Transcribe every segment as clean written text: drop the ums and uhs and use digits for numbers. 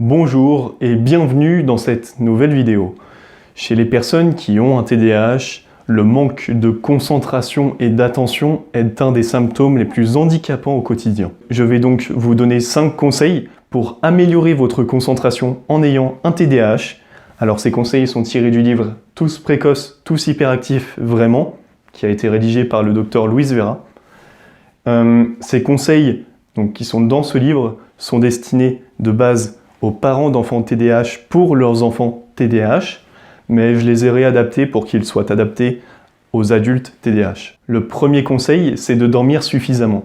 Bonjour et bienvenue dans cette nouvelle vidéo. Chez les personnes qui ont un TDAH, le manque de concentration et d'attention est un des symptômes les plus handicapants au quotidien. Je vais donc vous donner 5 conseils pour améliorer votre concentration en ayant un TDAH. Alors ces conseils sont tirés du livre Tous précoces, tous hyperactifs, vraiment, qui a été rédigé par le docteur Luis Vera. Ces conseils qui sont dans ce livre sont destinés de base aux parents d'enfants TDAH pour leurs enfants TDAH, mais je les ai réadaptés pour qu'ils soient adaptés aux adultes TDAH. Le premier conseil, c'est de dormir suffisamment.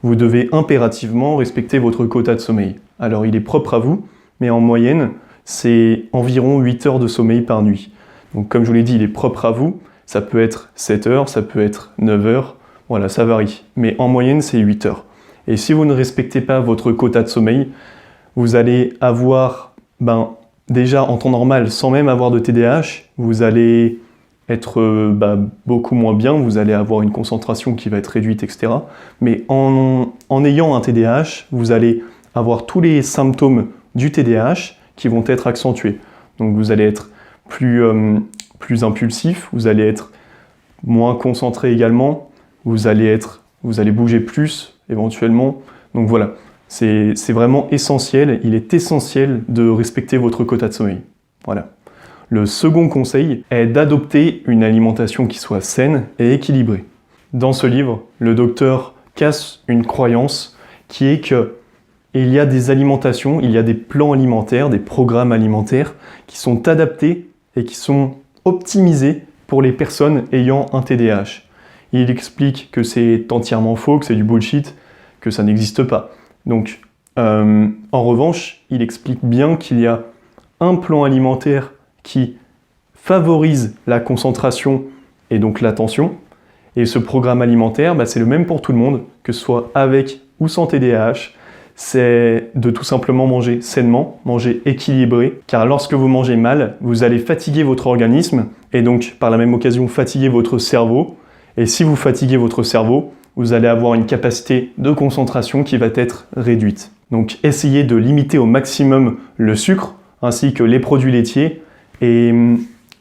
Vous devez impérativement respecter votre quota de sommeil. Alors il est propre à vous, mais en moyenne, c'est environ 8 heures de sommeil par nuit. Donc comme je vous l'ai dit, il est propre à vous. Ça peut être 7 heures, ça peut être 9 heures, voilà, ça varie. Mais en moyenne, c'est 8 heures. Et si vous ne respectez pas votre quota de sommeil, vous allez avoir, déjà en temps normal, sans même avoir de TDAH, vous allez être beaucoup moins bien, vous allez avoir une concentration qui va être réduite, etc. Mais en ayant un TDAH, vous allez avoir tous les symptômes du TDAH qui vont être accentués. Donc vous allez être plus impulsif, vous allez être moins concentré également, vous allez bouger plus éventuellement. Donc voilà. C'est vraiment essentiel, il est essentiel de respecter votre quota de sommeil. Voilà. Le second conseil est d'adopter une alimentation qui soit saine et équilibrée. Dans ce livre, le docteur casse une croyance qui est qu'il y a des alimentations, il y a des plans alimentaires, des programmes alimentaires qui sont adaptés et qui sont optimisés pour les personnes ayant un TDAH. Il explique que c'est entièrement faux, que c'est du bullshit, que ça n'existe pas. Donc, en revanche, il explique bien qu'il y a un plan alimentaire qui favorise la concentration et donc l'attention. Et ce programme alimentaire, c'est le même pour tout le monde, que ce soit avec ou sans TDAH. C'est de tout simplement manger sainement, manger équilibré, car lorsque vous mangez mal, vous allez fatiguer votre organisme et donc par la même occasion fatiguer votre cerveau. Et si vous fatiguez votre cerveau, vous allez avoir une capacité de concentration qui va être réduite. Donc essayez de limiter au maximum le sucre, ainsi que les produits laitiers, et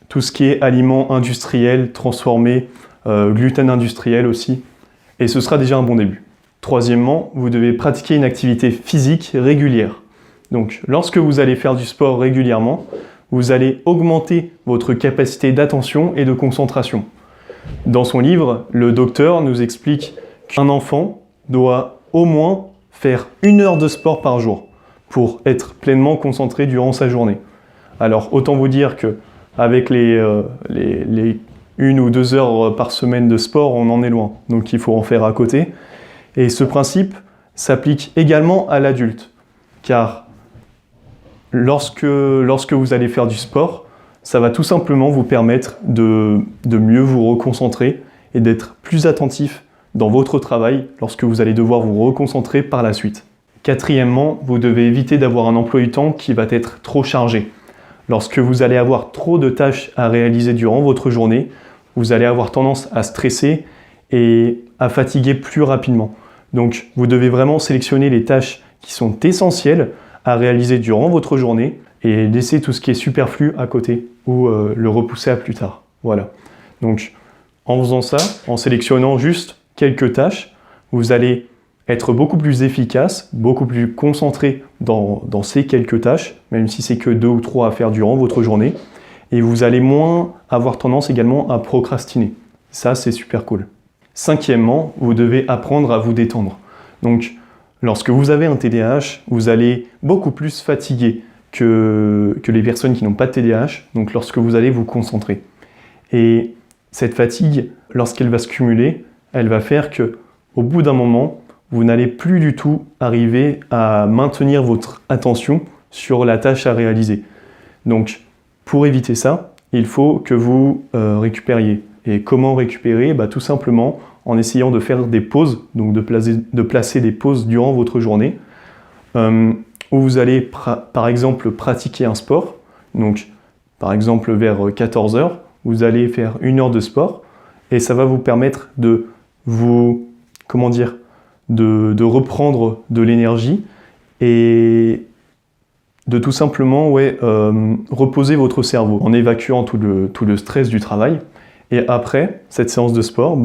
tout ce qui est aliments industriels, transformés, gluten industriel aussi, et ce sera déjà un bon début. Troisièmement, vous devez pratiquer une activité physique régulière. Donc lorsque vous allez faire du sport régulièrement, vous allez augmenter votre capacité d'attention et de concentration. Dans son livre, le docteur nous explique qu'un enfant doit au moins faire 1 heure de sport par jour pour être pleinement concentré durant sa journée. Alors autant vous dire qu'avec les 1 ou 2 heures par semaine de sport, on en est loin. Donc il faut en faire à côté. Et ce principe s'applique également à l'adulte. Car lorsque vous allez faire du sport, ça va tout simplement vous permettre de mieux vous reconcentrer et d'être plus attentif dans votre travail lorsque vous allez devoir vous reconcentrer par la suite. Quatrièmement, vous devez éviter d'avoir un emploi du temps qui va être trop chargé. Lorsque vous allez avoir trop de tâches à réaliser durant votre journée, vous allez avoir tendance à stresser et à fatiguer plus rapidement. Donc vous devez vraiment sélectionner les tâches qui sont essentielles à réaliser durant votre journée et laisser tout ce qui est superflu à côté ou le repousser à plus tard. Voilà. Donc en faisant ça, en sélectionnant juste quelques tâches, vous allez être beaucoup plus efficace, beaucoup plus concentré dans ces quelques tâches, même si c'est que 2 ou 3 à faire durant votre journée, et vous allez moins avoir tendance également à procrastiner. Ça, c'est super cool. Cinquièmement, vous devez apprendre à vous détendre. Donc, lorsque vous avez un TDAH, vous allez beaucoup plus fatiguer que les personnes qui n'ont pas de TDAH, donc lorsque vous allez vous concentrer. Et cette fatigue, lorsqu'elle va se cumuler, elle va faire qu'au bout d'un moment, vous n'allez plus du tout arriver à maintenir votre attention sur la tâche à réaliser. Donc, pour éviter ça, il faut que vous récupériez. Et comment récupérer ? Tout simplement en essayant de faire des pauses, donc de placer des pauses durant votre journée, où vous allez par exemple pratiquer un sport. Donc, par exemple vers 14 heures, vous allez faire 1 heure de sport, et ça va vous permettre de reprendre de l'énergie et de tout simplement reposer votre cerveau en évacuant tout le stress du travail. Et après cette séance de sport,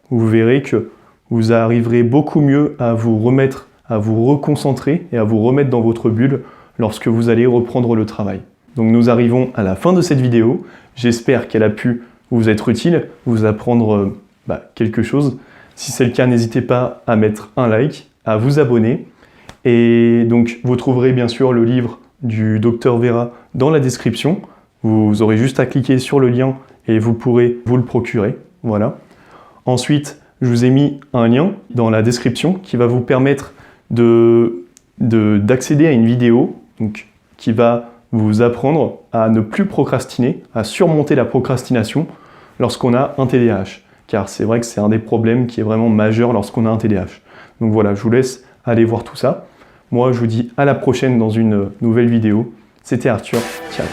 vous verrez que vous arriverez beaucoup mieux à vous remettre, à vous reconcentrer et à vous remettre dans votre bulle lorsque vous allez reprendre le travail. Donc nous arrivons à la fin de cette vidéo. J'espère qu'elle a pu vous être utile, vous apprendre quelque chose. Si c'est le cas, n'hésitez pas à mettre un like, à vous abonner. Et donc vous trouverez bien sûr le livre du Dr Vera dans la description. Vous aurez juste à cliquer sur le lien et vous pourrez vous le procurer. Voilà. Ensuite, je vous ai mis un lien dans la description qui va vous permettre d'accéder à une vidéo qui va vous apprendre à ne plus procrastiner, à surmonter la procrastination lorsqu'on a un TDAH. Car c'est vrai que c'est un des problèmes qui est vraiment majeur lorsqu'on a un TDAH. Donc voilà, je vous laisse aller voir tout ça. Moi, je vous dis à la prochaine dans une nouvelle vidéo. C'était Arthur. Ciao.